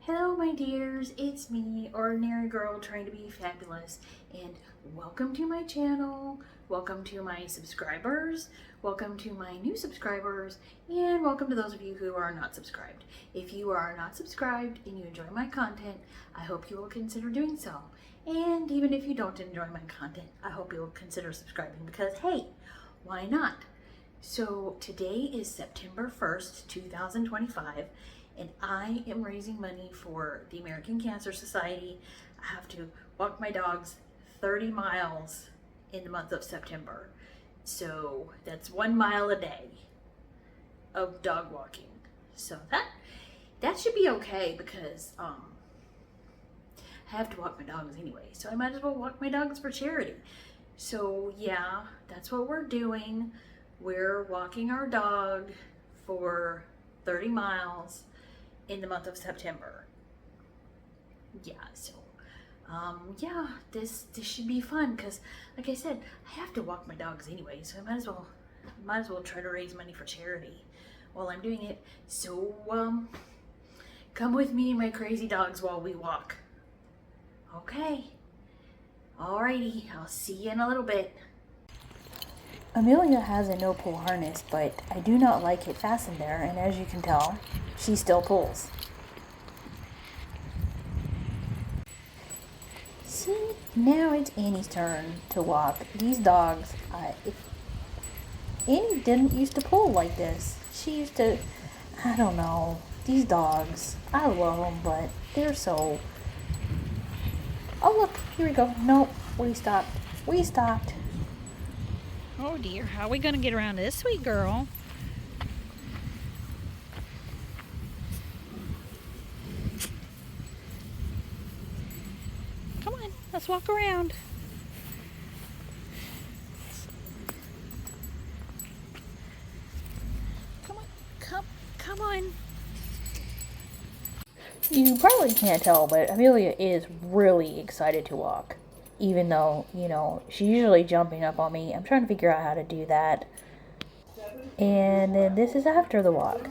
Hello my dears, it's me, Ordinary Girl trying to be fabulous, and welcome to my channel, welcome to my subscribers, welcome to my new subscribers, and welcome to those of you who are not subscribed. If you are not subscribed and you enjoy my content, I hope you will consider doing so. And even if you don't enjoy my content, I hope you'll consider subscribing because hey, why not? So today is September 1st, 2025. And I am raising money for the American Cancer Society. I have to walk my dogs 30 miles in the month of September. So that's 1 mile a day of dog walking. So that should be okay because I have to walk my dogs anyway. So I might as well walk my dogs for charity. So yeah, that's what we're doing. We're walking our dog for 30 miles in the month of September. Yeah, so yeah, this should be fun because like I said, I have to walk my dogs anyway, so I might as well try to raise money for charity while I'm doing it. So come with me and my crazy dogs while we walk. Okay. Alrighty, I'll see you in a little bit. Amelia has a no-pull harness, but I do not like it fastened there, and as you can tell, she still pulls. See, now it's Annie's turn to walk. These dogs, Annie didn't used to pull like this. She used to, I don't know, these dogs, I love them, but they're so... Oh look, here we go. Nope, we stopped. Oh dear, how are we going to get around this sweet girl? Come on, let's walk around. Come on. You probably can't tell, but Amelia is really excited to walk. Even though, you know, she's usually jumping up on me. I'm trying to figure out how to do that. And then this is after the walk.